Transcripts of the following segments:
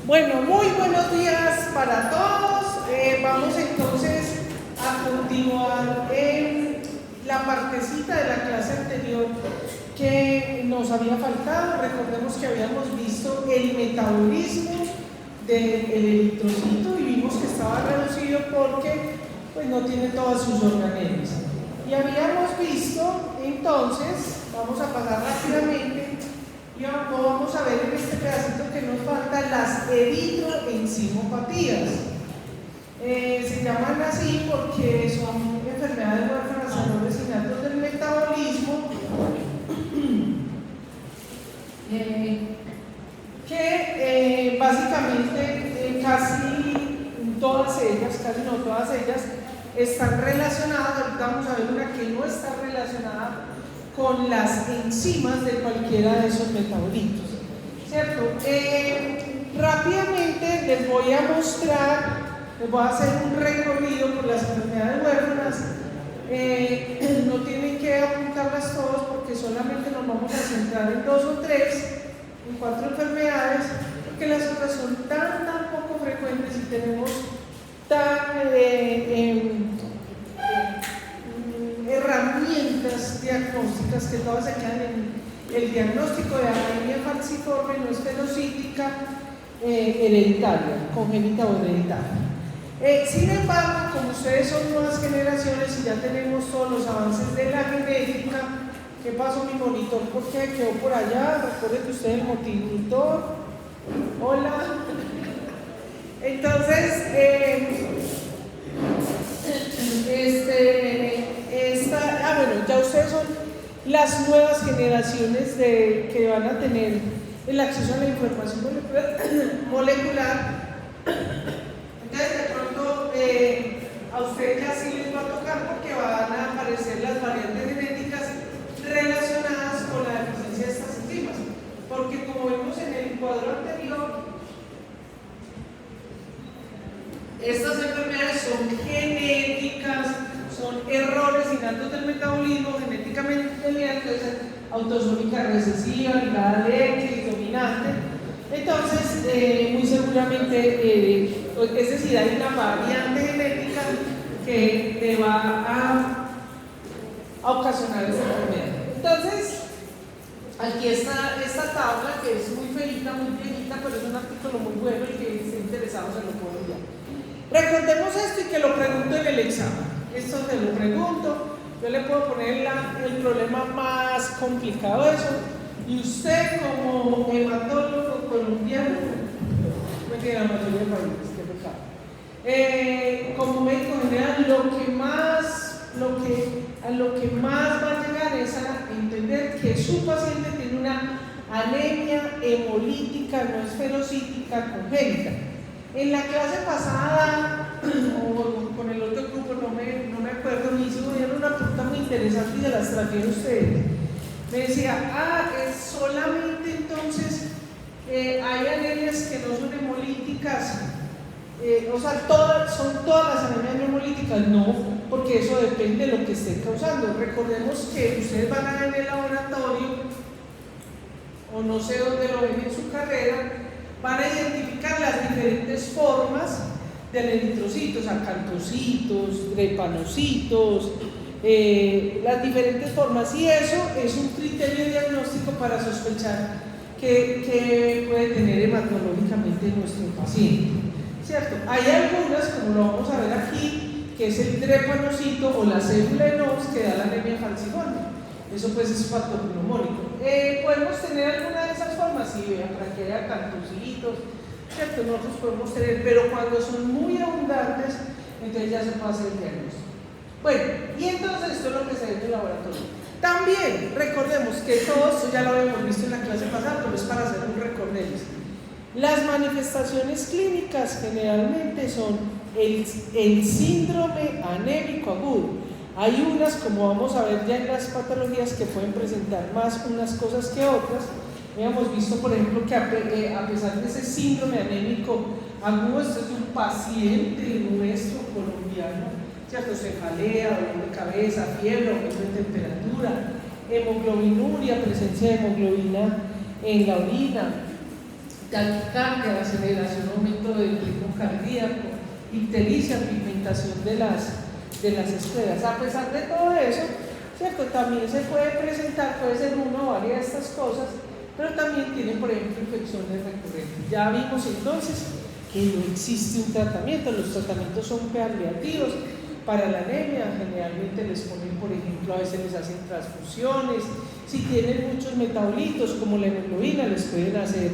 Bueno, muy buenos días para todos. Vamos entonces a continuar en la partecita de la clase anterior que nos había faltado. Recordemos que habíamos visto el metabolismo del eritrocito y vimos que estaba reducido porque pues, no tiene todas sus organelas. Y habíamos visto, entonces, vamos a pasar rápidamente y vamos a ver en este pedacito que nos falta las eritroencimopatías. Se llaman así porque son enfermedades huérfanas menores innatos del metabolismo que básicamente casi todas ellas, casi no todas ellas, están relacionadas. Ahorita vamos a ver una que no está relacionada con las enzimas de cualquiera de esos metabolitos, ¿cierto? Rápidamente les voy a mostrar, les voy a hacer un recorrido por las enfermedades huérfanas. No tienen que apuntarlas todas porque solamente nos vamos a centrar en 2 o 3, en 4 enfermedades, porque las otras son tan poco frecuentes y tenemos tan herramientas diagnósticas que todas se quedan en el diagnóstico de anemia falciforme no esferocítica hereditaria, congénita o hereditaria. Sin embargo, como ustedes son nuevas generaciones y ya tenemos todos los avances de la genética, ¿qué pasó mi monitor? ¿Por qué quedó por allá? Recuerden que usted es el monitor. Hola. Entonces, bueno, ya ustedes son las nuevas generaciones que van a tener el acceso a la información molecular. Entonces, de pronto, a ustedes ya sí les va a tocar porque van a aparecer las variantes genéticas relacionadas con la deficiencia de estas enzimas. Porque como vimos en el cuadro anterior, estas enfermedades son genéticas, son errores innatos del metabolismo, genéticamente mediante autosómica recesiva, ligada al X, dominante. Entonces, muy seguramente, es decir, hay una variante genética que te va a ocasionar esta enfermedad. Entonces, aquí está esta tabla que es muy feita, muy viejita, pero es un artículo muy bueno y que esté interesado se lo puedo enviar. Recordemos esto y que lo pregunto en el examen. Esto se lo pregunto, yo le puedo poner el problema más complicado de eso, y usted como hematólogo colombiano, me queda la mayoría de países, qué pecado, como médico general, a lo que más va a llegar es a entender que su paciente tiene una anemia hemolítica no esferocítica congénita. En la clase pasada, o con el otro grupo, no me acuerdo, me hicieron una pregunta muy interesante y se las traje a ustedes. Me decía, es solamente entonces hay anemias que no son hemolíticas, o sea, son todas las anemias hemolíticas. No, porque eso depende de lo que esté causando. Recordemos que ustedes van a ver en el laboratorio, o no sé dónde lo ven en su carrera, van a identificar las diferentes formas del eritrocito, acantocitos, drepanocitos, las diferentes formas, y eso es un criterio diagnóstico para sospechar que puede tener hematológicamente nuestro paciente, ¿cierto? Hay algunas, como lo vamos a ver aquí, que es el drepanocito o la célula de Knox que da la anemia falciforme. Eso pues es patognomónico. ¿Podemos tener alguna de esas formas? Sí, vean, para que haya cantocitos, ¿cierto? Nosotros podemos tener, pero cuando son muy abundantes, entonces ya se puede hacer el diagnóstico. Bueno, y entonces esto es lo que se ve en el laboratorio. También recordemos que todo esto ya lo habíamos visto en la clase pasada, pero es para hacer un recorderis. Las manifestaciones clínicas generalmente son el síndrome anémico agudo. Hay unas, como vamos a ver ya en las patologías, que pueden presentar más unas cosas que otras. Hemos visto, por ejemplo, que a pesar de ese síndrome anémico agudo, esto es de un paciente nuestro colombiano, ¿cierto? Cefalea, dolor de cabeza, fiebre, aumento de temperatura, hemoglobinuria, presencia de hemoglobina en la orina, taquicardia, aceleración, aumento del ritmo cardíaco, ictericia, pigmentación de las escleras. A pesar de todo eso, ¿cierto? También se puede presentar, puede ser una o varias de estas cosas, pero también tiene, por ejemplo, infecciones recurrentes. Ya vimos entonces que no existe un tratamiento, los tratamientos son paliativos. Para la anemia generalmente les ponen, por ejemplo, a veces les hacen transfusiones, si tienen muchos metabolitos como la hemoglobina les pueden hacer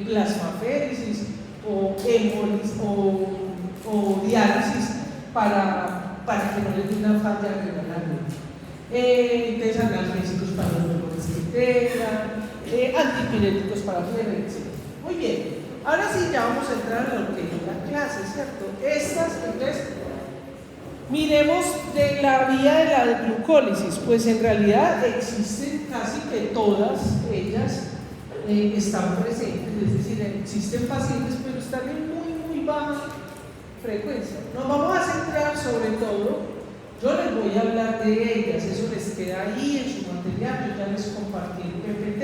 plasmaféresis o diálisis para que no les dé una falla renal. Entonces analgésicos para los dolores que tengan, antipiréticos para fiebre, etc. Muy bien. Ahora sí, ya vamos a entrar a lo que es la clase, ¿cierto? Entonces, miremos de la vía de la glucólisis. Pues en realidad existen casi que todas ellas están presentes, es decir, existen pacientes, pero están en muy baja frecuencia. Nos vamos a centrar sobre todo, yo les voy a hablar de ellas, eso les queda ahí en su material, yo ya les compartí el PPT.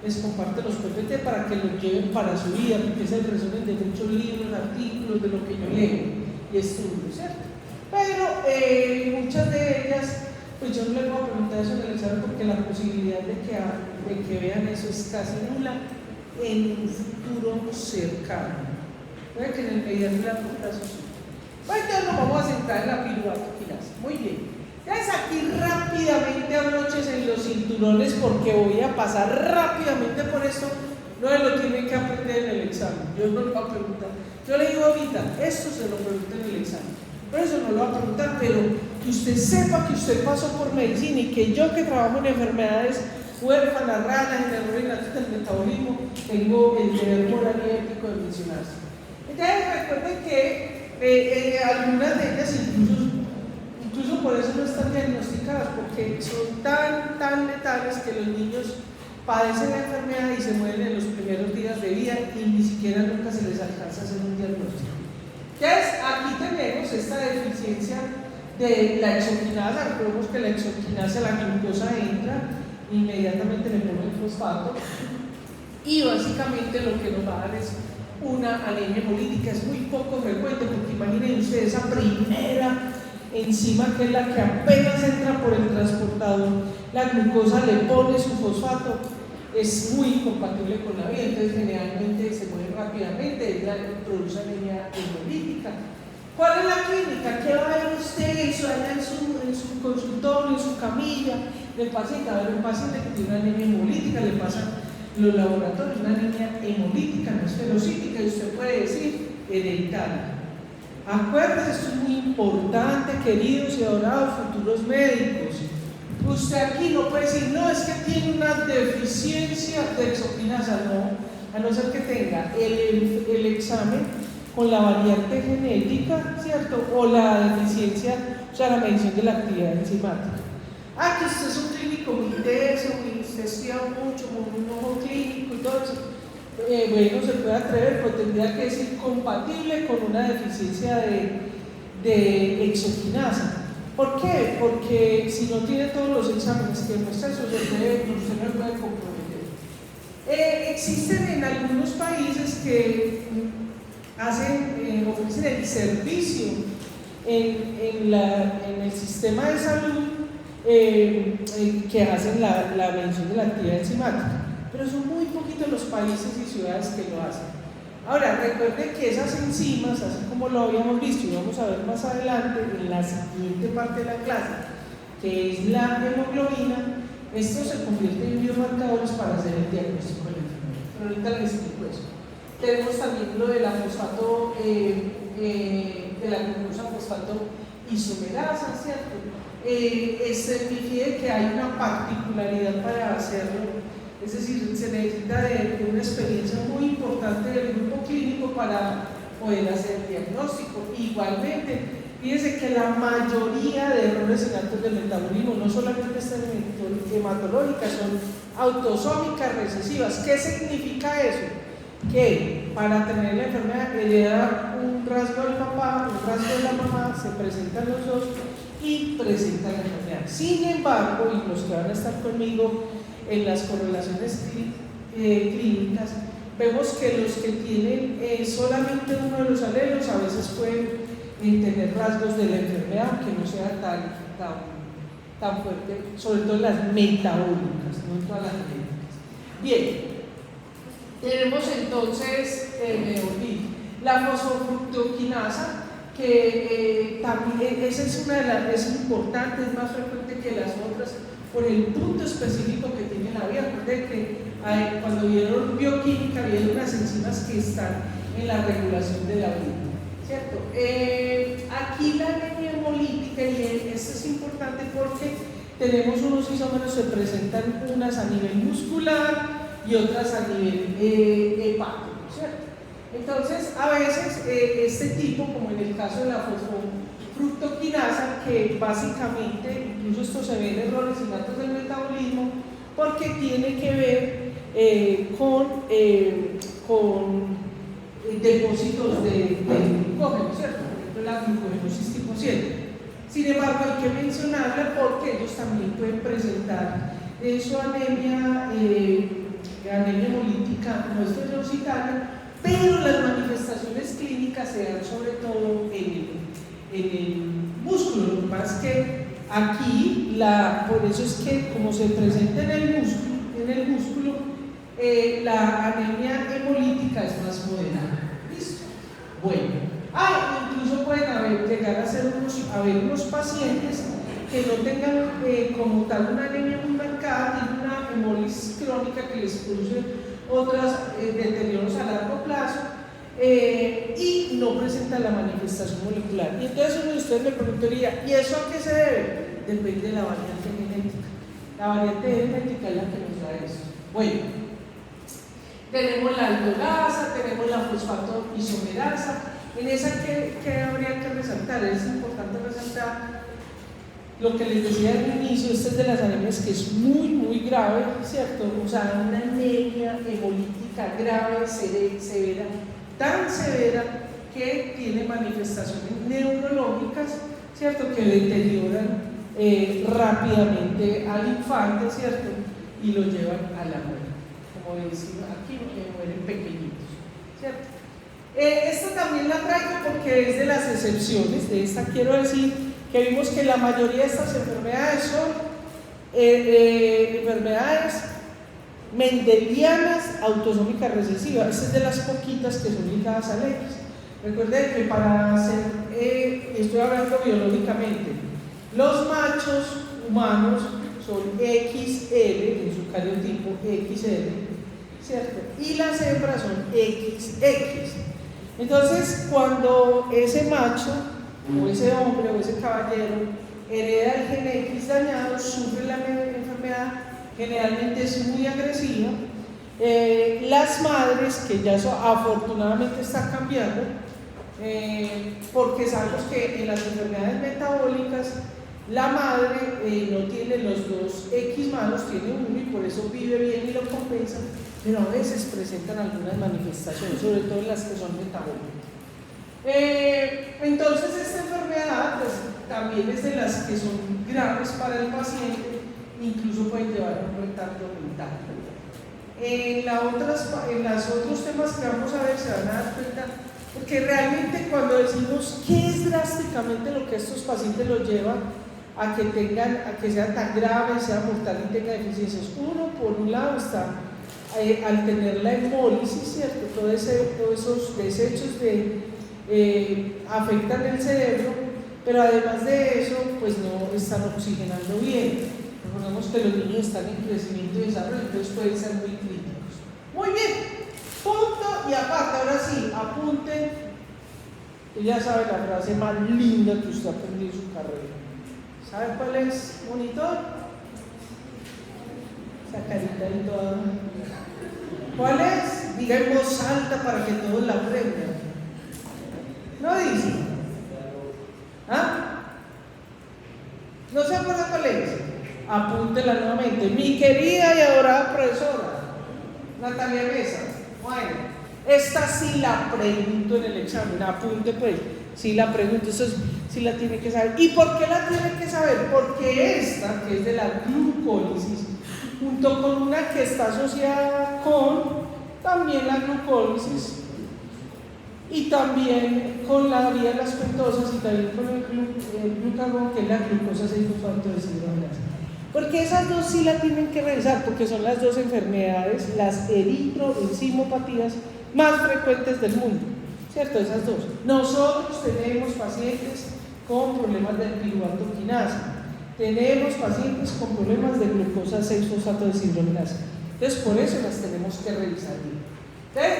Les comparto los PPT para que los lleven para su vida, porque es el resumen de muchos libros, artículos, de lo que yo leo y estudio, ¿cierto? Pero muchas de ellas, pues yo no les voy a preguntar eso en el examen porque la posibilidad de que vean eso es casi nula en un futuro cercano. Puede que en el mediano y largo plazo sí. Bueno, entonces nos vamos a centrar en la piruvato-quinasa. Muy bien. Entonces aquí rápidamente abróchense los cinturones porque voy a pasar rápidamente por esto. No lo tienen que aprender en el examen. Yo no lo voy a preguntar. Yo le digo ahorita, esto se lo pregunto en el examen. Por eso no lo voy a preguntar, pero que usted sepa que usted pasó por medicina y que yo que trabajo en enfermedades huérfanas, raras, en errores gratuitos del metabolismo, tengo el deber moral y ético de mencionarse. Entonces recuerden que algunas de ellas incluso por eso no están diagnosticadas, porque son tan letales que los niños padecen la enfermedad y se mueren en los primeros días de vida y ni siquiera nunca se les alcanza a hacer un diagnóstico. Entonces, aquí tenemos esta deficiencia de la exoquinasa. Recordemos que la exoquinasa, la glucosa entra, inmediatamente le pone el fosfato y básicamente lo que nos va a dar es una anemia hemolítica. Es muy poco frecuente porque imaginen ustedes esa primera enzima que es la que apenas entra por el transportador, la glucosa le pone su fosfato, es muy incompatible con la vida, entonces generalmente se muere rápidamente, produce anemia hemolítica. ¿Cuál es la clínica? ¿Qué va a ver usted allá en su consultorio, en su camilla del paciente? A ver, un paciente que tiene una anemia hemolítica, le pasan los laboratorios, una anemia hemolítica, no es ferocítica, y usted puede decir hereditaria. Acuérdense, esto es muy importante, queridos y adorados futuros médicos. Usted aquí no puede decir, no, es que tiene una deficiencia de exoquinasa, no, a no ser que tenga el examen con la variante genética, ¿cierto? O la deficiencia, o sea, la medición de la actividad enzimática. Que usted es un clínico muy teso, usted estudia mucho, con un ojo clínico y todo eso. Bueno, se puede atrever, pero tendría que ser compatible con una deficiencia de exoquinasa. ¿Por qué? Porque si no tiene todos los exámenes que muestran eso, usted no lo puede comprometer. Existen en algunos países que ofrecen el servicio en el sistema de salud que hacen la medición de la actividad enzimática. Pero son muy poquitos los países y ciudades que lo hacen. Ahora, recuerden que esas enzimas, así como lo habíamos visto y vamos a ver más adelante en la siguiente parte de la clase, que es la hemoglobina, estos se convierten en biomarcadores para hacer el diagnóstico de la enfermedad. Pero ahorita les explico eso. Tenemos también lo de la fosfato, de la glucosa fosfato isomerasa, ¿cierto? Certifique que hay una particularidad para hacerlo. Es decir, se necesita de una experiencia muy importante del grupo clínico para poder hacer el diagnóstico. Igualmente, fíjense que la mayoría de errores en actos del metabolismo no solamente están hematológicas, son autosómicas recesivas. ¿Qué significa eso? Que para tener la enfermedad hereda un rasgo del papá, un rasgo de la mamá, se presentan los dos y presentan la enfermedad. Sin embargo, y los que van a estar conmigo en las correlaciones clínicas, vemos que los que tienen solamente uno de los alelos a veces pueden tener rasgos de la enfermedad, aunque no sea tan fuerte, sobre todo las metabólicas, no en todas las genéticas. Bien, tenemos entonces la fosfofructoquinasa, que también esa es una de las, es importante, es más frecuente que las otras por el punto específico que tiene la vía. Recuerden que cuando vieron bioquímica vieron unas enzimas que están en la regulación de la vía, ¿cierto? Aquí la anemia hemolítica, y esto es importante porque tenemos unos isómeros que presentan unas a nivel muscular y otras a nivel hepático, ¿cierto? Entonces, a veces este tipo, como en el caso de la fosfofructoquinasa, que básicamente, incluso esto se ve en errores y datos del metabolismo, porque tiene que ver con depósitos de glucógeno, ¿cierto? Por ejemplo, la glucogenosis tipo 7. Sin embargo, hay que mencionarla porque ellos también pueden presentar su anemia hemolítica no esferocitaria, pero las manifestaciones clínicas se dan sobre todo en el músculo. Lo que pasa es que aquí, por eso es que como se presenta en el músculo, la anemia hemolítica es más moderada. ¿Listo? Bueno, incluso pueden llegar a ser unos pacientes que no tengan como tal una anemia muy marcada, tienen una hemólisis crónica que les produce otros deterioros a largo plazo y no presentan la manifestación molecular. Y entonces uno de ustedes me preguntaría, ¿y eso a qué se debe? Depende de la variante genética. La variante genética es la que nos da eso. Bueno, tenemos la aldolasa, tenemos la fosfato isomerasa. En esa, ¿qué habría que resaltar? Es importante resaltar lo que les decía al inicio. Esta es de las anemias que es muy, muy grave, ¿cierto? O sea, una anemia hemolítica grave, severa, tan severa que tiene manifestaciones neurológicas, ¿cierto? Que deterioran rápidamente al infante, ¿cierto? Y lo llevan a la muerte. Como decimos aquí, que mueren pequeñitos, ¿cierto? Esta también la traigo porque es de las excepciones. De esta quiero decir que vimos que la mayoría de estas enfermedades son enfermedades mendelianas autosómicas recesivas. Esta es de las poquitas que son ligadas al X. Recuerden que para hacer, estoy hablando biológicamente, los machos humanos son XL en su cariotipo XL, ¿cierto? Y las hembras son XX. Entonces, cuando ese macho o ese hombre o ese caballero hereda el gen X dañado, sufre la enfermedad, generalmente es muy agresiva. Las madres, que ya eso afortunadamente está cambiando, porque sabemos que en las enfermedades metabólicas la madre no tiene los dos X malos, tiene uno y por eso vive bien y lo compensa, pero a veces presentan algunas manifestaciones, sobre todo en las que son metabólicas. Entonces esta enfermedad pues, también es de las que son graves para el paciente, incluso pueden llevar a un retardo mental. En los otros temas que vamos a ver se van a dar cuenta, porque realmente cuando decimos qué es drásticamente lo que estos pacientes los lleva a que sea tan grave, sea mortal y tenga deficiencias. Uno, por un lado, está al tener la hemólisis, ¿cierto? Todos esos desechos afectan el cerebro, pero además de eso, pues no están oxigenando bien. Recordemos que los niños están en crecimiento y desarrollo, entonces pueden ser muy críticos. Muy bien, punto y aparte, ahora sí, apunten, que ya sabe la frase más linda que usted aprendió en su carrera. ¿Sabe cuál es, monitor? Esa carita ahí toda. ¿Cuál es? Diga en voz alta para que todos la aprendan. ¿No dice? ¿Ah? ¿No se acuerda cuál es? Apúntela nuevamente. Mi querida y adorada profesora Natalia Mesa. Bueno, esta sí la pregunto en el examen. Apunte pues. Sí la pregunto, eso sí la tiene que saber. ¿Y por qué la tiene que saber? Porque esta, que es de la glucólisis, junto con una que está asociada con también la glucólisis y también con la vía de las pentosas y también con el glucagón, que es la glucosa 6-fosfato deshidrogenasa. Porque esas dos sí la tienen que revisar, porque son las dos enfermedades, las eritroencimopatías más frecuentes del mundo, ¿cierto? Esas dos. Nosotros tenemos pacientes con problemas de piruvato quinasa, tenemos pacientes con problemas de glucosa 6-fosfato deshidrogenasa. Entonces, por eso las tenemos que revisar bien. Entonces,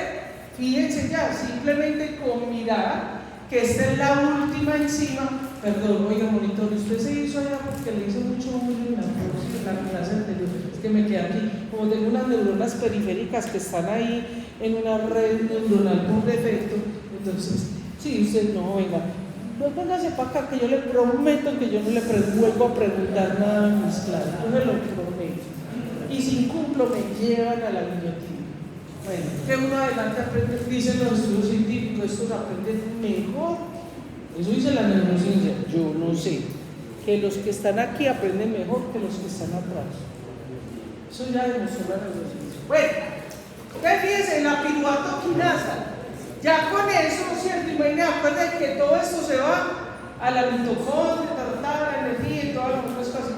fíjense ya, simplemente con mirar que esta es la última enzima. Perdón, oiga, monitor, usted se hizo allá porque le hizo mucho bullying en la clase anterior. Es que me quedé aquí, como tengo unas neuronas periféricas que están ahí en una red neuronal por defecto. Entonces, sí, usted no, venga, no póngase para acá, que yo le prometo que yo no le vuelvo a preguntar nada en mis clases, yo me lo prometo. Y si incumplo, me llevan a la guillotina. Bueno, que uno adelante aprende, dicen los estudios científicos, estos aprenden mejor. Eso dice la neurociencia, yo no sé. Que los que están aquí aprenden mejor que los que están atrás. Eso ya demostró la neurociencia. Bueno, entonces fíjense, la piruvato quinasa. Ya con eso, ¿cierto? Imagínate, acuérdense que todo esto se va a la mitocondria, la energía y todas las otras cosas,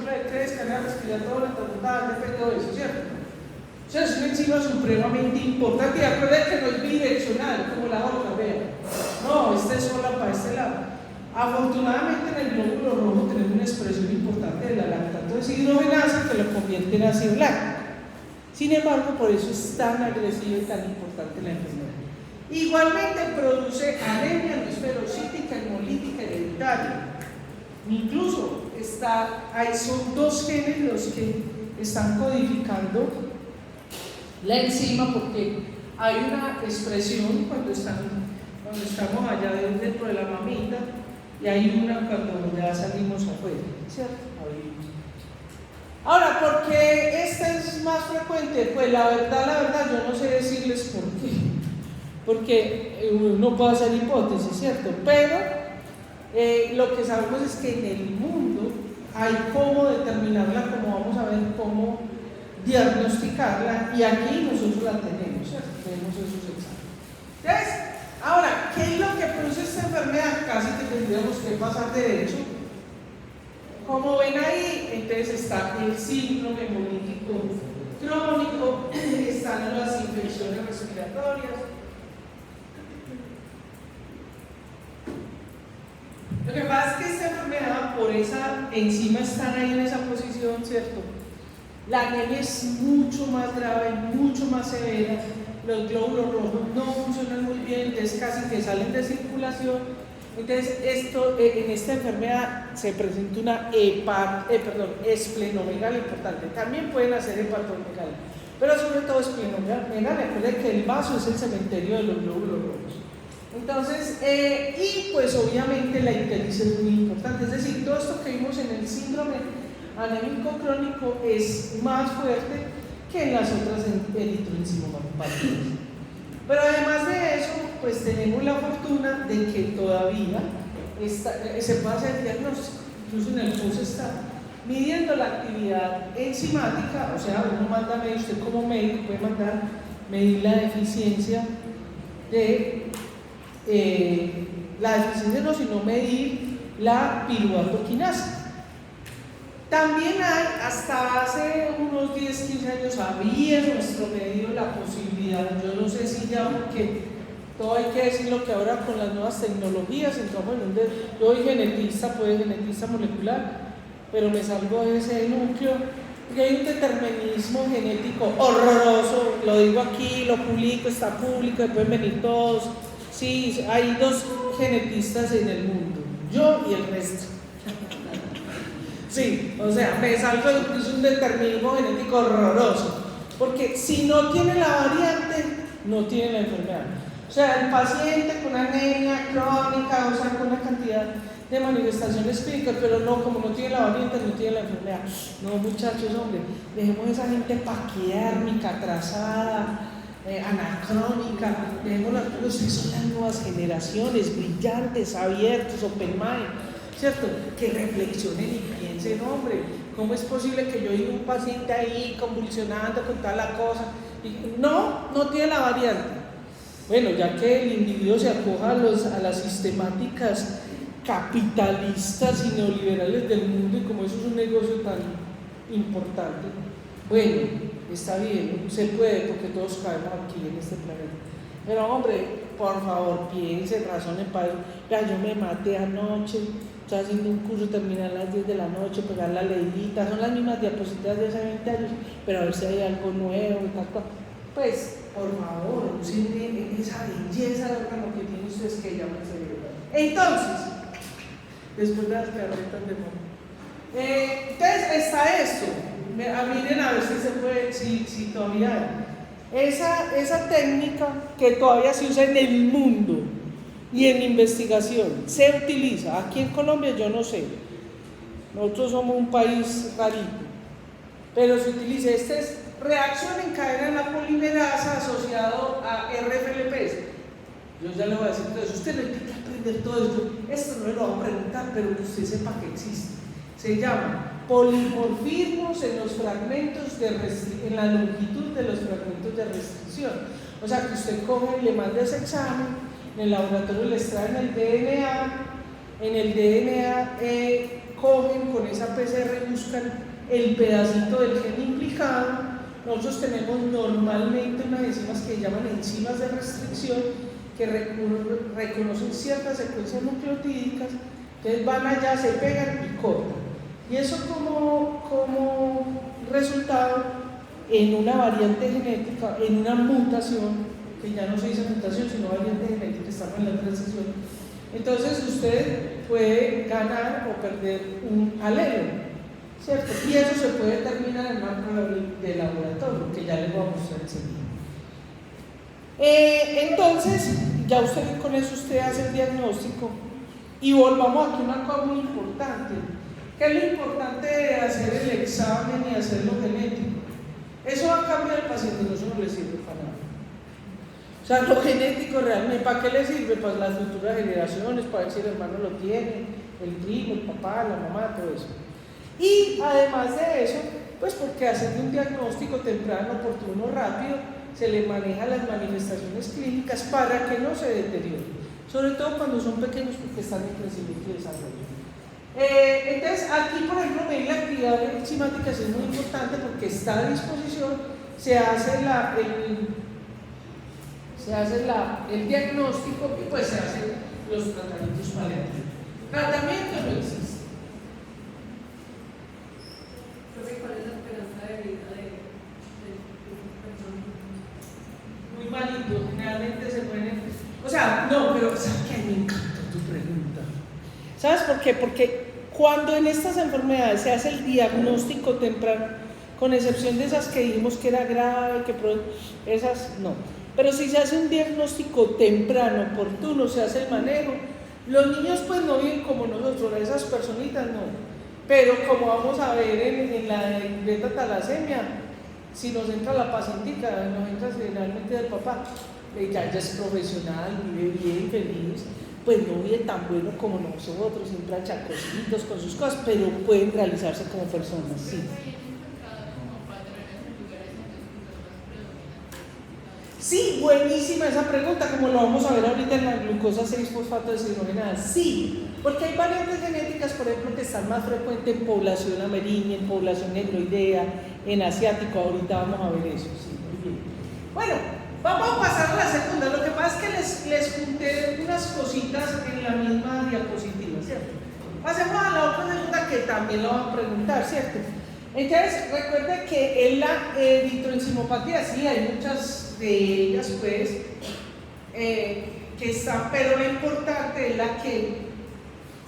canal respiratorio, todo eso, ¿cierto? O sea, es una enzima supremamente importante, y acuérdense que no es bidireccional como la otra, vean. No, esta es sola para este lado. Afortunadamente en el glóbulo rojo tenemos una expresión importante de la lactato deshidrogenasa que lo convierte en ácido láctico. Sin embargo, por eso es tan agresiva y tan importante la enfermedad. Igualmente produce anemia no esferocítica, hemolítica, hereditaria. Incluso son dos genes los que están codificando la enzima, porque hay una expresión cuando estamos allá dentro de la mamita y hay una cuando ya salimos afuera, ¿cierto? Ahora, ¿por qué esta es más frecuente? Pues la verdad, yo no sé decirles por qué. Porque uno puede hacer hipótesis, ¿cierto? Pero lo que sabemos es que en el mundo hay cómo determinarla, como vamos a ver cómo diagnosticarla, y aquí nosotros la tenemos, ¿cierto? Tenemos esos exámenes. Entonces, ahora, ¿qué es lo que produce esta enfermedad? Casi que tendríamos que pasar derecho. Como ven ahí, entonces está el síndrome hemolítico crónico, están las infecciones respiratorias. Lo que pasa es que esta enfermedad, por esa enzima estar ahí en esa posición, ¿cierto? La anemia es mucho más grave, mucho más severa, los glóbulos rojos no funcionan muy bien, entonces casi que salen de circulación. Entonces, en esta enfermedad se presenta una esplenomegalia importante. También pueden hacer hepatomegalia, pero sobre todo esplenomegalia. Recuerden que el vaso es el cementerio de los glóbulos rojos. Entonces, y pues obviamente la ictericia es muy importante. Es decir, todo esto que vimos en el síndrome anémico crónico es más fuerte que en las otras eritroencimopatías. Pero además de eso, pues tenemos la fortuna de que todavía se puede hacer diagnóstico, incluso en el PUS está midiendo la actividad enzimática, o sea, uno manda medir, usted como médico puede medir la deficiencia no, sino medir la piruvato quinasa. También hay, hasta hace unos 10, 15 años había en nuestro medio la posibilidad, yo no sé si ya, porque todo hay que decirlo que ahora con las nuevas tecnologías, entonces, bueno, yo soy genetista molecular, pero me salgo de ese núcleo, porque hay un determinismo genético horroroso, lo digo aquí, lo publico, está público, pueden venir todos. Sí, hay dos genetistas en el mundo, yo y el resto. Sí, o sea, me salgo de un determinismo genético horroroso, porque si no tiene la variante, no tiene la enfermedad. O sea, el paciente con anemia crónica, o sea, con una cantidad de manifestaciones clínicas, pero no, como no tiene la variante, no tiene la enfermedad. No, muchachos, hombre, dejemos a esa gente paquiérmica, atrasada, anacrónica, dejémosla, ustedes son las nuevas generaciones, brillantes, abiertos, open mind, ¿cierto? Que reflexionen y piensen, hombre, ¿cómo es posible que yo diga un paciente ahí convulsionando con toda la cosa? No tiene la variante. Bueno, ya que el individuo se acoja a las sistemáticas capitalistas y neoliberales del mundo, y como eso es un negocio tan importante, bueno, está bien, se puede, porque todos caemos aquí en este planeta. Pero hombre, por favor, piense, razone, padre. Ya, yo me maté anoche, estoy haciendo un curso, terminé a las 10 de la noche, pegar la leidita, son las mismas diapositivas de hace 20 años, pero a ver si hay algo nuevo y tal. Pues, por favor, usen esa belleza de órgano que tienen ustedes que llaman cerebro. Entonces, después de las carretas de mono. Entonces está esto. Miren a ver si se puede, si todavía hay. Esa técnica que todavía se usa en el mundo y en investigación, se utiliza. Aquí en Colombia yo no sé. Nosotros somos un país rarito. Pero se utiliza. Esta es reacción en cadena en la polimerasa asociado a RFLPs. Yo ya le voy a decir todo eso. Usted le tiene que aprender todo esto. Esto no le lo voy a preguntar, pero que usted sepa que existe. Se llama polimorfismos en los fragmentos en la longitud de los fragmentos de restricción. O sea, que usted coge y le manda ese examen, en el laboratorio le extraen el DNA, en el DNA cogen con esa PCR, buscan el pedacito del gen implicado. Nosotros tenemos normalmente unas enzimas que llaman enzimas de restricción, que reconocen ciertas secuencias nucleotídicas, entonces van allá, se pegan y cortan. Y eso como resultado en una variante genética, en una mutación, que ya no se dice mutación, sino variante genética, estamos en la transición. Entonces usted puede ganar o perder un alelo, ¿cierto? Y eso se puede determinar en una prueba de laboratorio, que ya les voy a mostrar enseguida. Entonces, ya usted con eso usted hace el diagnóstico. Y volvamos aquí a una cosa muy importante. ¿Qué es lo importante de hacer el examen y hacerlo genético? Eso va a cambiar al paciente, no, eso no le sirve para nada. O sea, lo genético realmente, ¿para qué le sirve? Para las futuras generaciones, para ver si el hermano lo tiene, el primo, el papá, la mamá, todo eso. Y además de eso, pues porque haciendo un diagnóstico temprano, oportuno, rápido, se le maneja las manifestaciones clínicas para que no se deteriore, sobre todo cuando son pequeños, porque están en crecimiento y desarrollo. Entonces, aquí, por ejemplo, medir la actividad enzimática es muy importante porque está a disposición, se hace el diagnóstico y pues se hacen los tratamientos paliativos. Tratamiento no existe. ¿Cuál es la esperanza de vida de personas? Muy malito, generalmente se pueden. O sea, no, pero ¿sabes qué? Me encantó tu pregunta. ¿Sabes por qué? Porque cuando en estas enfermedades se hace el diagnóstico temprano, con excepción de esas que dijimos que era grave, esas no. Pero si se hace un diagnóstico temprano, oportuno, se hace el manejo, los niños pues no viven como nosotros, esas personitas no. Pero como vamos a ver en la beta talasemia, si nos entra la pacientica, nos entra generalmente del papá, ella es profesional, vive bien, feliz, pues no vive tan bueno como nosotros, siempre achacositos con sus cosas, pero pueden realizarse como personas, sí. Sí, buenísima esa pregunta, como lo vamos a ver ahorita en la glucosa 6-fosfato deshidrogenasa. Sí, porque hay variantes genéticas, por ejemplo, que están más frecuentes en población amerindia, en población negroidea, en asiático. Ahorita vamos a ver eso, sí, muy bien. Bueno, vamos a pasar a la segunda. Lo que pasa es que les junté unas cositas en la misma diapositiva, ¿cierto? Pasemos a la otra segunda que también lo van a preguntar, ¿cierto? Entonces, recuerden que en la eritroenzimopatía, sí, hay muchas de ellas, pues, que están, pero lo importante es la que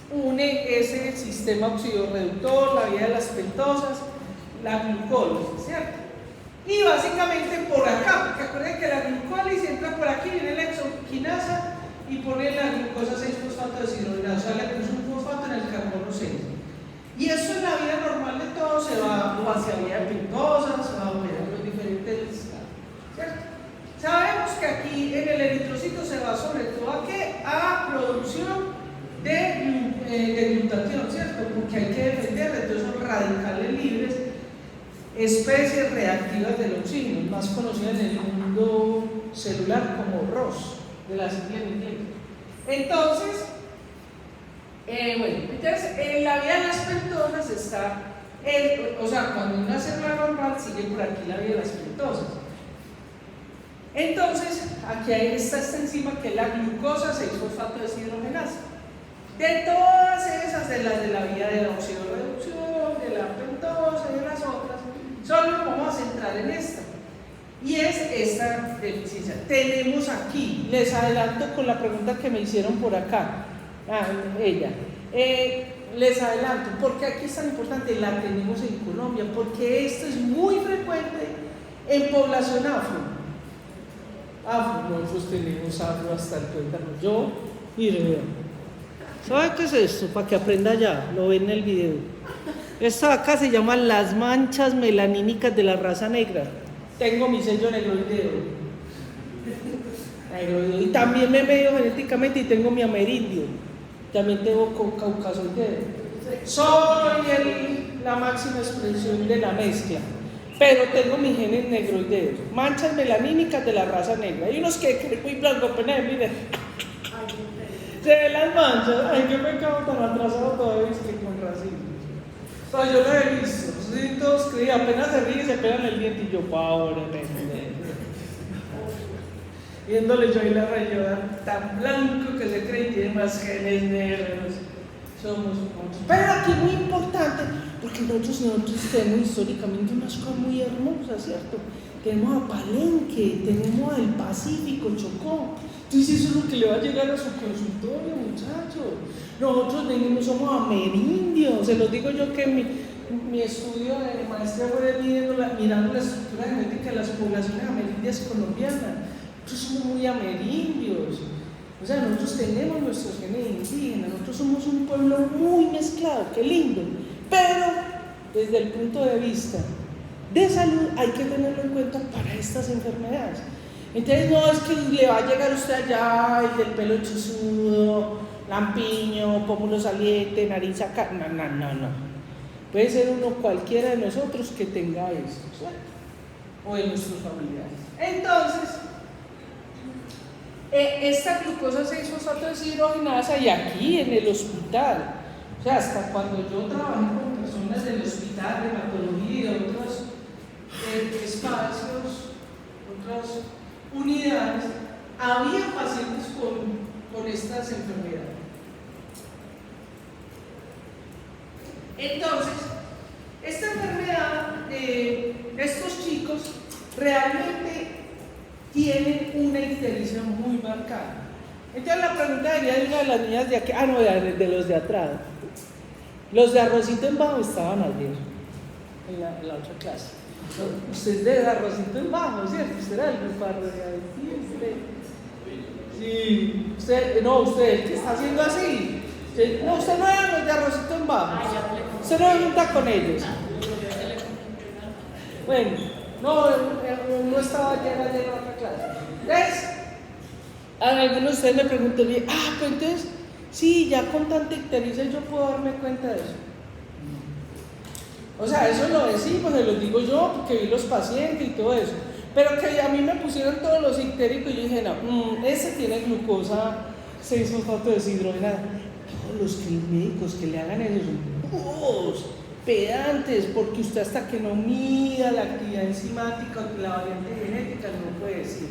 une ese sistema oxidorreductor, la vía de las pentosas, la glucólisis, ¿cierto? Y básicamente por acá, porque acuérdense que la glucólisis entra por aquí, viene la exoquinasa y pone la glucosa 6-fosfato deshidrogenasa, o sea, le puso un fosfato en el carbono 6. Y eso en la vida normal de todo se va hacia vía de pentosas, va a los diferentes estados, ¿cierto? Sabemos que aquí en el eritrocito se va sobre todo ¿a qué? A producción de glutatión, ¿cierto? Porque hay que defender, entonces son radicales libres. especies reactivas del oxígeno, más conocida en el mundo celular como ROS, de la sigla en inglés. Entonces, en la vía de las pentosas está, o sea, cuando una célula normal sigue por aquí la vía de las pentosas. Entonces, aquí está esta enzima que es la glucosa 6-fosfato deshidrogenasa. De todas esas, de las de la vía de la oxidorreducción, de la pentosa y de las otras, solo vamos a centrar en esta. Y es esta deficiencia. Tenemos aquí, les adelanto con la pregunta que me hicieron por acá, les adelanto, porque aquí es tan importante, la tenemos en Colombia, porque esto es muy frecuente en población afro. Nosotros tenemos afro hasta el tuétano. Yo, mire, vean. ¿Sabe qué es esto? Para que aprenda ya, lo ven en el video. Esta acá se llama las manchas melanínicas de la raza negra. Tengo mi sello negroideo. Y también me medio genéticamente y tengo mi amerindio. También tengo caucasoideo. Soy la máxima expresión de la mezcla. Pero tengo mis genes negroideos. Manchas melanínicas de la raza negra. Hay unos que muy blanco, pero miren. Se ven las manchas. Ay, qué pecado tan atrasado todavía, es que con racismo. O sea, yo lo he visto. Sí, todos creían, apenas se ríen y se pegan el diente y yo, pobremente. Viéndole yo ahí la rayuela tan blanco que se cree y tiene más genes negros. Somos muchos. Pero aquí muy importante, porque nosotros tenemos históricamente unas cosas muy hermosas, ¿cierto? Tenemos a Palenque, tenemos al Pacífico, Chocó. Entonces eso es lo que le va a llegar a su consultorio, muchachos. Nosotros somos amerindios. Se los digo yo que mi estudio de maestría fue mirando la estructura genética de las poblaciones amerindias colombianas. Nosotros somos muy amerindios. O sea, nosotros tenemos nuestros genes indígenas. Nosotros somos un pueblo muy mezclado, qué lindo. Pero desde el punto de vista de salud hay que tenerlo en cuenta para estas enfermedades. Entonces no es que le va a llegar usted allá el del pelo chuzudo, lampiño, pómulo saliente, nariz acá. No. Puede ser uno cualquiera de nosotros que tenga esto, ¿cierto? O de nuestros familiares. Entonces, esta glucosa 6-fosfato deshidrogenasa, y aquí en el hospital, o sea, hasta cuando yo trabajé con personas del hospital, de hematología y de otros espacios, otras unidades, había pacientes con estas enfermedades. Entonces, esta enfermedad, estos chicos realmente tienen una ictericia muy marcada. Entonces la pregunta sería de una de las niñas de aquí, de los de atrás. Los de arrocito en bajo estaban ayer, en la otra clase. Usted es de arrocito en bajo, ¿cierto? Usted era el grupo sí, usted, el que está haciendo así. No, usted no era los de arrocito en bajo. Usted no junta con ellos. Bueno, no estaba ayer en la otra clase. ¿Ves? Algunos de ustedes me preguntan, pues entonces, sí, ya con tanta ictericia yo puedo darme cuenta de eso. O sea, eso lo decimos, se lo digo yo, porque vi los pacientes y todo eso. Pero que a mí me pusieron todos los ictéricos y yo dije, no, ese tiene glucosa 6-fosfato deshidrogenasa. Todos los médicos que le hagan eso son pedantes, porque usted hasta que no mida la actividad enzimática o la variante genética no puede decir.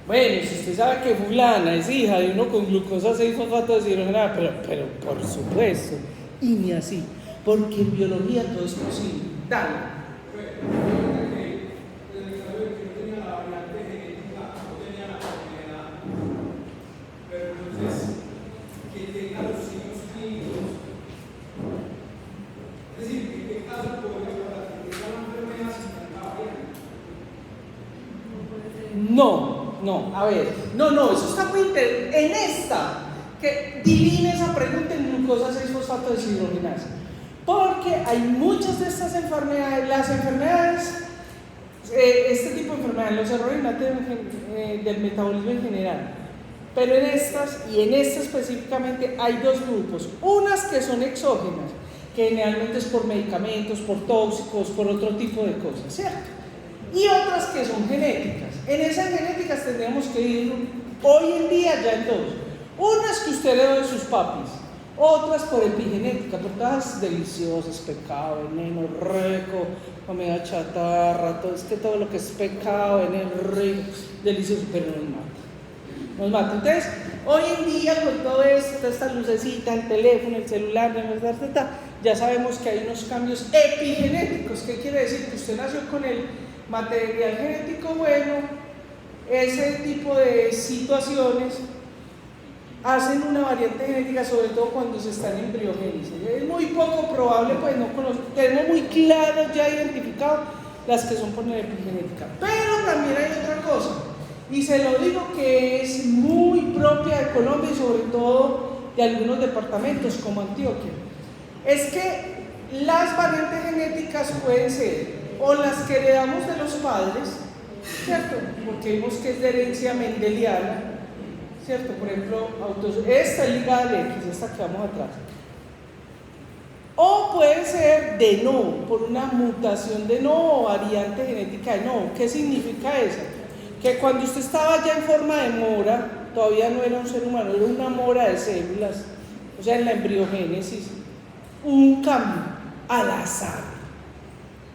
Bueno, si usted sabe que fulana es hija de uno con glucosa 6-fosfato deshidrogenasa, pero por supuesto, y ni así, porque en biología todo es posible. Dale. No, a ver, eso está muy interesante. En esta, que divine esa pregunta en glucosa 6-fosfato deshidrogenasa, porque hay muchas de estas enfermedades, las enfermedades, este tipo de enfermedades, los errores del metabolismo en general, pero en estas, y en esta específicamente, hay dos grupos, unas que son exógenas, que generalmente es por medicamentos, por tóxicos, por otro tipo de cosas, ¿cierto? Y otras que son genéticas. En esas genéticas tendríamos que ir hoy en día ya en dos. Unas que usted le da de sus papis, otras por epigenética, por todas deliciosas, pecado, veneno, rico, comida chatarra, todo, es que todo lo que es pecado, veneno, rico, delicioso, pero nos mata. Entonces, hoy en día con todo esto, toda esta lucecita, el teléfono, el celular, ya sabemos que hay unos cambios epigenéticos. ¿Qué quiere decir? Que usted nació con el material genético bueno, ese tipo de situaciones hacen una variante genética, sobre todo cuando se está en embriogénesis. Es muy poco probable, pues no tenemos muy claro, ya identificado las que son por epigenética. Pero también hay otra cosa, y se lo digo que es muy propia de Colombia y sobre todo de algunos departamentos como Antioquia. Es que las variantes genéticas pueden ser o las que heredamos de los padres, ¿cierto? Porque vimos que es de herencia mendeliana, ¿cierto? Por ejemplo, esta es ligada al X, esta que vamos atrás. O puede ser de no, por una mutación de no o variante genética de no. ¿Qué significa eso? Que cuando usted estaba ya en forma de mora, todavía no era un ser humano, era una mora de células, o sea, en la embriogénesis, un cambio al azar.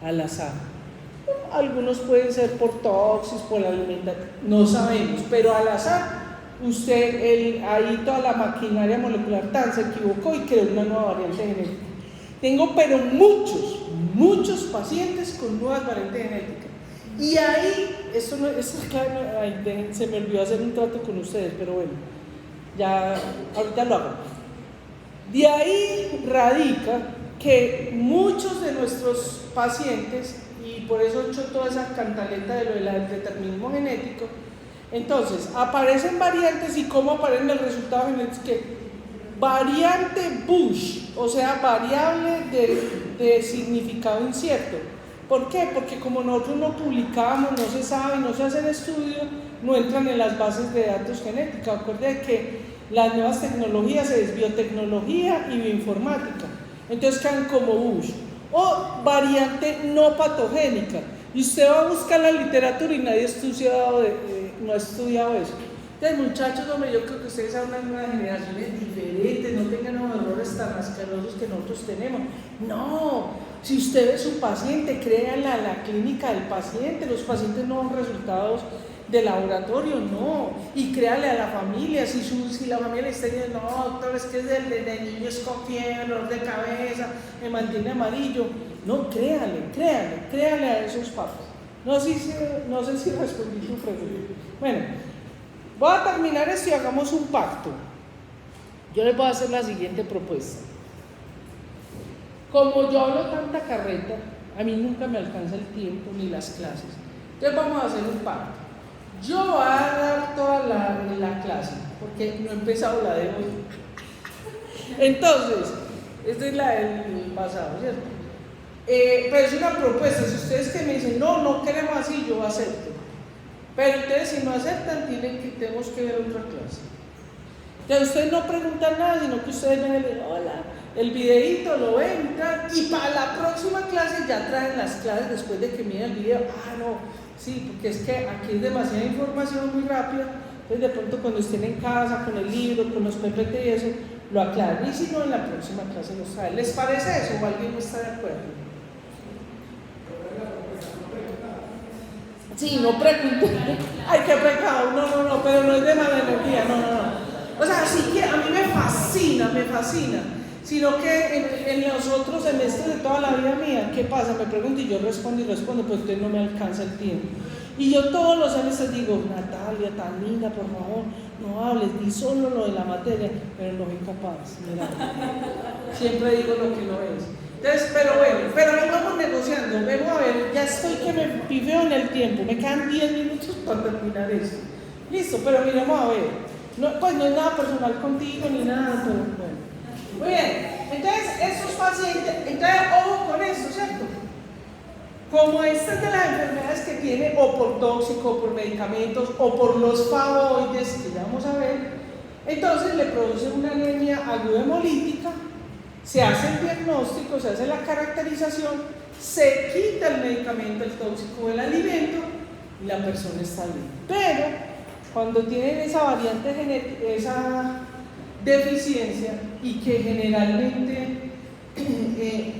Al azar. Algunos pueden ser por toxis, por la alimentación, no sabemos, pero al azar, ahí toda la maquinaria molecular se equivocó y creó una nueva variante genética. Tengo pero muchos pacientes con nuevas variantes genéticas. Y ahí, se me olvidó hacer un trato con ustedes, pero bueno, ya ahorita lo hago. De ahí radica que muchos de nuestros pacientes, y por eso he hecho toda esa cantaleta de lo del determinismo genético, entonces aparecen variantes. ¿Y cómo aparecen el resultado genético? Que variante Bush, o sea, variable de significado incierto. ¿Por qué? Porque como nosotros no publicamos, no se sabe, no se hacen estudios, no entran en las bases de datos genéticas. Acuérdense que las nuevas tecnologías es biotecnología y bioinformática. Entonces quedan como Bush. O variante no patogénica. Y usted va a buscar la literatura y nadie no ha estudiado eso. Entonces, muchachos, hombre, yo creo que ustedes son unas nuevas generaciones diferentes, no tengan unos errores tan asquerosos que nosotros tenemos. No, si usted ve su paciente, créanle a la clínica del paciente. Los pacientes no son resultados de laboratorio, no. Y créale a la familia, si la familia le está diciendo, no, doctor, es que es de niños con fiebre, dolor de cabeza, me mantiene amarillo. No, créale a esos papás. No sé si respondí tu pregunta. Bueno, voy a terminar esto y hagamos un pacto. Yo les voy a hacer la siguiente propuesta. Como yo hablo tanta carreta, a mí nunca me alcanza el tiempo ni las clases. Entonces vamos a hacer un pacto. Yo voy a dar toda la clase, porque no he empezado la de hoy. Entonces, esta es la del pasado, ¿cierto? Pero es una propuesta. Si ustedes que me dicen, no queremos así, yo acepto. Pero ustedes si no aceptan, tenemos que ver otra clase. Entonces ustedes no preguntan nada, sino que ustedes ven el videíto, lo ven y para la próxima clase ya traen las clases después de que miren el video. Sí, porque es que aquí es demasiada información muy rápida. Entonces de pronto cuando estén en casa, con el libro, con los PPT y eso, lo aclaran. Y si no, en la próxima clase los traen. ¿Les parece eso o alguien no está de acuerdo? Sí, no pregunten. Ay, qué pecado. No, pero no es de mala energía, no. O sea, sí que a mí me fascina. Sino que en los otros semestres de toda la vida mía, ¿qué pasa? Me pregunto y yo respondo, pues usted no me alcanza el tiempo. Y yo todos los semestres digo, Natalia, tan linda, por favor, no hables, di solo lo de la materia, pero no soy capaz, mira. Siempre digo lo que no es. Entonces, pero ahí vamos negociando. Vamos a ver, ya estoy que me pifeo en el tiempo, me quedan 10 minutos para terminar eso. Listo, pero miremos a ver. Pues no es nada personal contigo ni nada, pero bueno. Muy bien, entonces estos pacientes, ojo con esto, ¿cierto? Como estas de las enfermedades que tiene o por tóxico, o por medicamentos, o por los favoides, que ya vamos a ver, entonces le produce una anemia aguda hemolítica se hace el diagnóstico, se hace la caracterización, se quita el medicamento, el tóxico del alimento y la persona está bien. Pero cuando tienen esa variante genética, esa deficiencia, y que generalmente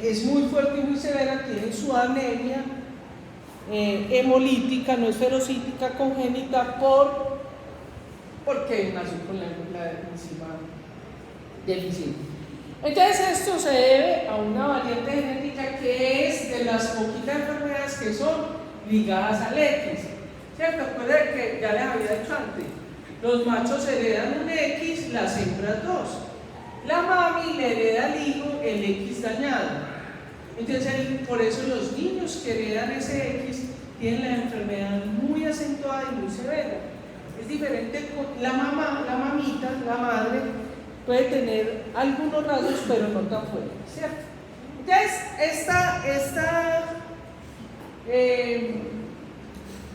es muy fuerte y muy severa, tienen su anemia hemolítica, no esferocítica, congénita, porque nació con la enzima deficiente. Entonces esto se debe a una variante genética que es de las poquitas enfermedades que son ligadas al X, ¿cierto? Recuerden que ya les había dicho antes, los machos heredan un X, las hembras dos. La mami le hereda al hijo el X dañado. Entonces por eso los niños que heredan ese X tienen la enfermedad muy acentuada y muy severa. Es diferente con la mamá, la mamita, la madre puede tener algunos rasgos, pero no tan fuertes, ¿cierto? Entonces, esta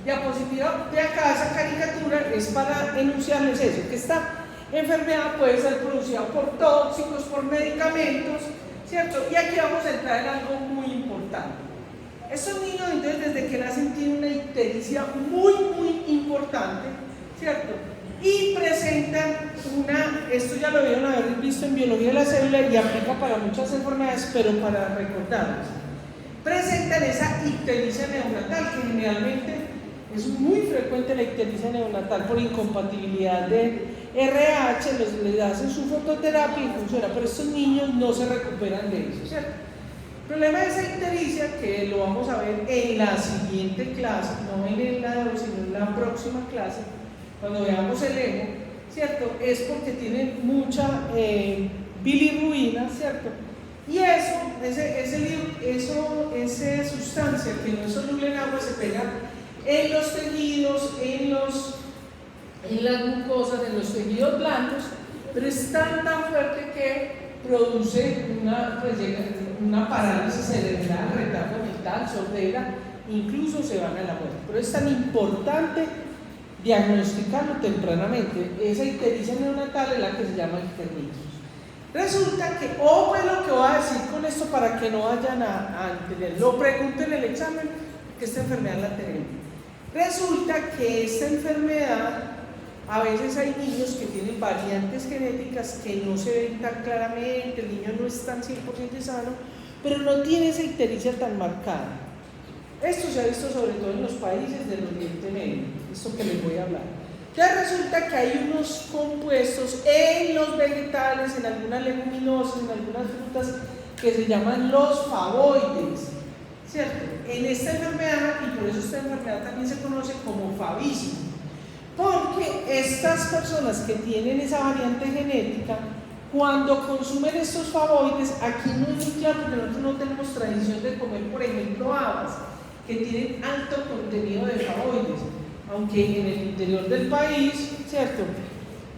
diapositiva de acá, esa caricatura, es para enunciarles eso, que esta enfermedad puede ser producida por tóxicos, por medicamentos, ¿cierto? Y aquí vamos a entrar en algo muy importante. Estos niños, entonces, desde que nacen tienen una ictericia muy, muy importante, ¿cierto? Y presentan esto ya lo debieron haber visto en biología de la célula y aplica para muchas enfermedades, pero para recordarlas. Presentan esa ictericia neonatal, que generalmente es muy frecuente la ictericia neonatal por incompatibilidad de RH, les hacen su fototerapia y funciona, pero estos niños no se recuperan de eso, ¿cierto? El problema de esa ictericia, que lo vamos a ver en la siguiente clase, no en la de hoy, sino en la próxima clase, cuando veamos el ego, ¿cierto? Es porque tienen mucha bilirrubina, ¿cierto? Y esa sustancia que no es soluble en agua se pega en los tejidos, en las mucosas, en los tejidos blandos, pero es tan fuerte que produce una parálisis cerebral, retardo mental, sordera, incluso se van a la muerte. Pero es tan importante diagnosticarlo tempranamente. Esa ictericia neonatal es la que se llama icternitis. Resulta que, pues lo que voy a decir con esto para que no vayan a entender, lo pregunto en el examen, que esta enfermedad la tenemos. Resulta que esta enfermedad, a veces hay niños que tienen variantes genéticas que no se ven tan claramente, el niño no es tan 100% sano, pero no tiene esa ictericia tan marcada. Esto se ha visto sobre todo en los países del Oriente Medio, esto que les voy a hablar. Entonces resulta que hay unos compuestos en los vegetales, en algunas leguminosas, en algunas frutas, que se llaman los favoides, ¿cierto? En esta enfermedad, y por eso esta enfermedad también se conoce como favismo, porque estas personas que tienen esa variante genética, cuando consumen estos favoides, aquí no es muy claro porque nosotros no tenemos tradición de comer, por ejemplo, habas, que tienen alto contenido de favoides, aunque en el interior del país, ¿cierto?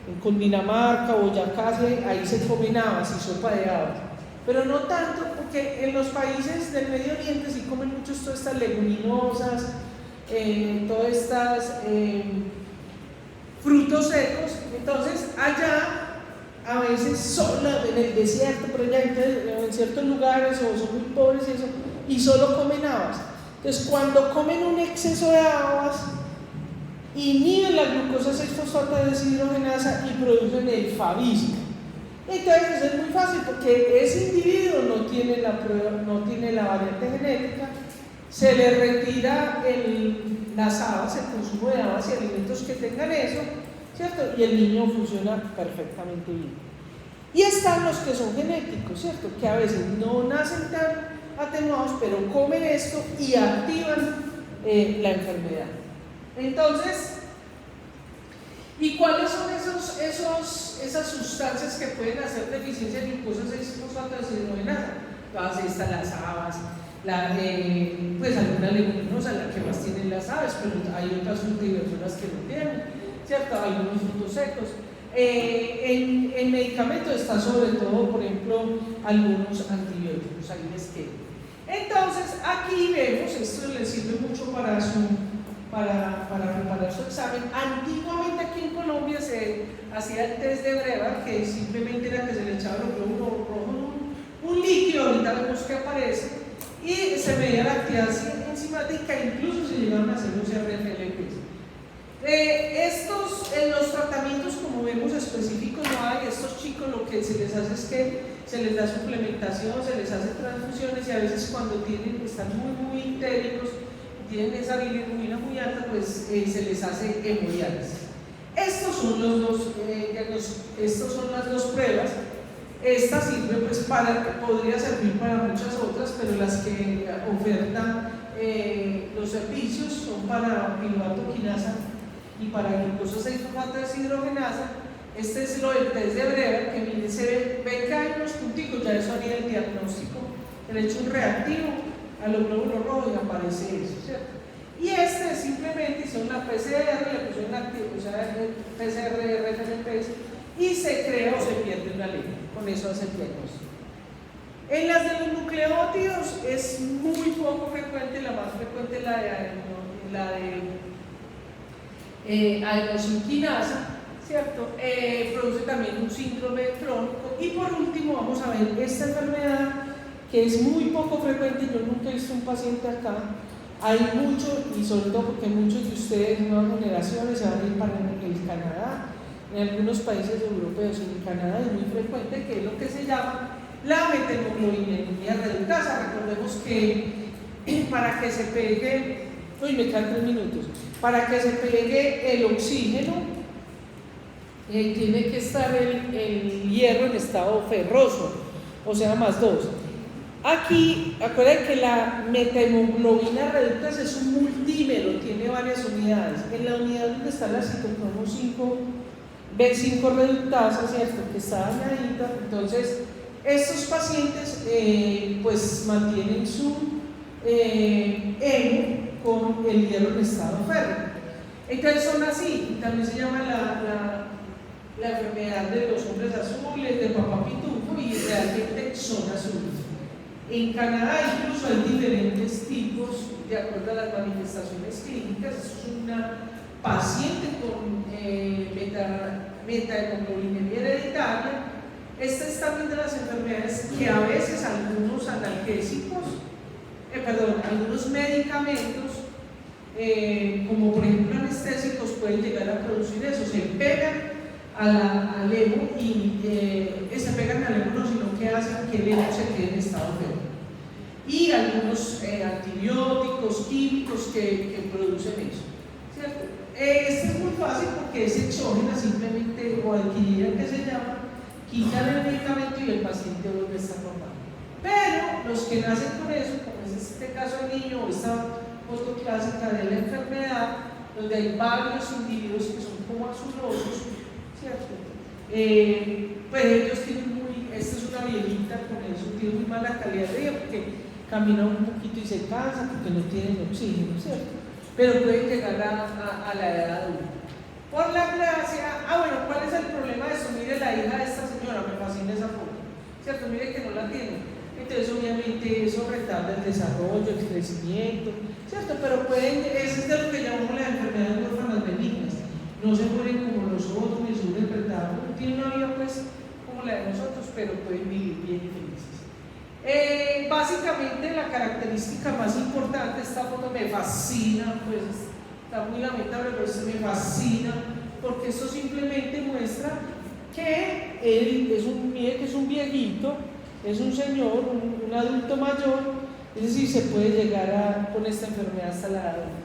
En Cundinamarca, Boyacá, ahí se comen habas y sopa de habas, pero no tanto porque en los países del Medio Oriente sí comen mucho todas estas leguminosas, todas estas frutos secos. Entonces allá a veces solo en el desierto, pero ya en ciertos lugares o son muy pobres y eso, y solo comen habas. Entonces cuando comen un exceso de habas, inhiben la glucosa 6-fosfato deshidrogenasa y producen el favismo. Entonces es muy fácil porque ese individuo no tiene la variante genética, se le retira las habas, el consumo de habas y alimentos que tengan eso, ¿cierto? Y el niño funciona perfectamente bien. Y están los que son genéticos, ¿cierto? Que a veces no nacen tan atenuados, pero comen esto y activan la enfermedad. Entonces, ¿y cuáles son esas sustancias que pueden hacer deficiencia de glucosa 6-fosfato deshidrogenasa? Todas estas, las habas, pues algunas leguminosas, las que más tienen las aves, pero hay otras frutas y verduras que no tienen, ¿cierto? Algunos frutos secos. En medicamentos está sobre todo, por ejemplo, algunos antibióticos, ahí les quedo. Entonces, aquí vemos, esto les sirve mucho para preparar su examen. Antiguamente aquí en Colombia se hacía el test de Breva, que simplemente era que se le echaba los glóbulos rojos un líquido, ahorita vemos que aparece, y se medía la actividad enzimática, incluso se llegaron a hacer los RFLPs. En los tratamientos, como vemos, específicos no hay. Estos chicos lo que se les hace es que se les da suplementación, se les hace transfusiones, y a veces cuando están muy intéritos, tienen esa bilirrubina muy alta, pues se les hace hemodiálisis. Estos son las dos pruebas. Esta sirve pues podría servir para muchas otras, pero las que ofertan los servicios son para piruvato quinasa y para glucosa 6-fosfato deshidrogenasa. Este es lo del test de Brewer, que mire, se ve que hay unos punticos, ya eso haría el diagnóstico. Le he hecho un reactivo a los glóbulos rojos y aparece eso, ¿cierto? Y este simplemente hizo una PCR, le puso un activo, o sea, el PCR RFLPs, y se crea o se pierde una línea. Con eso hace el diagnóstico. En las de los nucleótidos es muy poco frecuente, la más frecuente es la de adenosínquinasa, ¿cierto? Produce también un síndrome crónico. Y por último vamos a ver esta enfermedad que es muy poco frecuente. Yo nunca he visto un paciente acá. Hay mucho, y sobre todo porque muchos de ustedes, nuevas generaciones, se van a ir para el Canadá, en algunos países europeos, y en Canadá es muy frecuente, que es lo que se llama la methemoglobinemiia reductasa. Recordemos que para que se pegue, me quedan 3 minutos, para que se pegue el oxígeno, tiene que estar el hierro en estado ferroso, o sea, +2. Aquí, acuérdense que la methemoglobina reductasa es un multímero, tiene varias unidades. En la unidad donde está la citocromo 5, B5 reductasa, ¿cierto?, que está dañadita. Entonces, estos pacientes pues mantienen su hemo con el hierro en estado férreo. Entonces son así, y también se llama la enfermedad de los hombres azules, de papá pitufo, y realmente son azules. En Canadá incluso hay diferentes tipos de acuerdo a las manifestaciones clínicas. Eso es una paciente con methemoglobinemiia hereditaria. Esta es también de las enfermedades que a veces algunos analgésicos, algunos medicamentos, como por ejemplo anestésicos, pueden llegar a producir eso. Se pegan al hemo y se pegan al hemo, no, sino que hacen que el hemo se quede en estado férreo. Y algunos antibióticos, químicos que producen eso, ¿cierto? Este es muy fácil porque es exógena, simplemente, o adquirida, que se llama, quitan el medicamento y el paciente vuelve a estar normal. Pero los que nacen con eso, como es este caso del niño, o esta foto clásica de la enfermedad, donde hay varios individuos que son como azulosos, ¿cierto? Pues ellos tienen esta es una viejita con eso, tiene muy mala calidad de vida porque camina un poquito y se cansa porque no tienen oxígeno, ¿cierto? Pero pueden llegar a la edad adulta. Por la gracia, ¿cuál es el problema de eso? Mire la hija de esta señora, me fascina esa foto, ¿cierto? Mire que no la tiene. Entonces obviamente eso retarda el desarrollo, el crecimiento, ¿cierto? Pero eso es de lo que llamamos las enfermedades huérfanas benignas. No se mueren como los otros, ni sufren pretardo, tienen una vida pues como la de nosotros, pero pueden vivir bien y felices. Básicamente la característica más importante, esta foto me fascina, pues está muy lamentable, pero esto me fascina, porque esto simplemente muestra que él es un viejito, es un señor, un adulto mayor, es decir, se puede llegar con esta enfermedad hasta la edad adulta.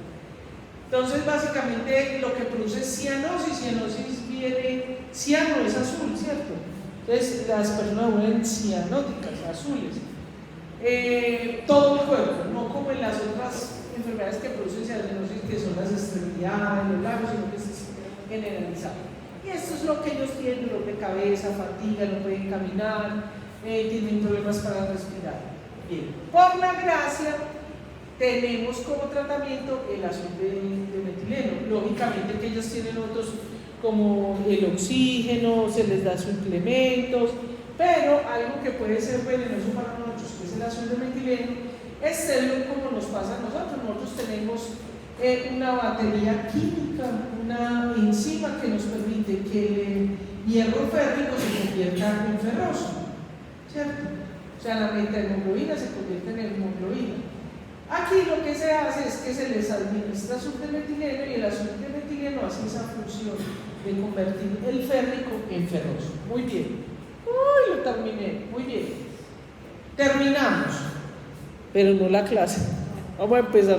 Entonces, básicamente lo que produce es cianosis. Cianosis viene, ciano es azul, ¿cierto? Entonces, las personas vuelven cianóticas, azules. Todo el cuerpo, no como en las otras enfermedades que producen cianosis, que son las extremidades, los labios, sino que es generalizado. Y esto es lo que ellos tienen: dolor de cabeza, fatiga, no pueden caminar, tienen problemas para respirar. Bien, por la gracia, tenemos como tratamiento el azul de metileno. Lógicamente que ellos tienen otros como el oxígeno, se les da suplementos, pero algo que puede ser venenoso para nosotros, que es el azul de metileno, es serio como nos pasa a nosotros. Nosotros tenemos una batería química, una enzima que nos permite que el hierro férrico se convierta en ferroso, ¿cierto? O sea, la metahemoglobina se convierte en hemoglobina. Aquí lo que se hace es que se les administra azul de metileno y el azul de metileno hace esa función de convertir el férrico en ferroso. Muy bien. Uy, lo terminé. Muy bien. Terminamos. Pero no la clase. Vamos a empezar.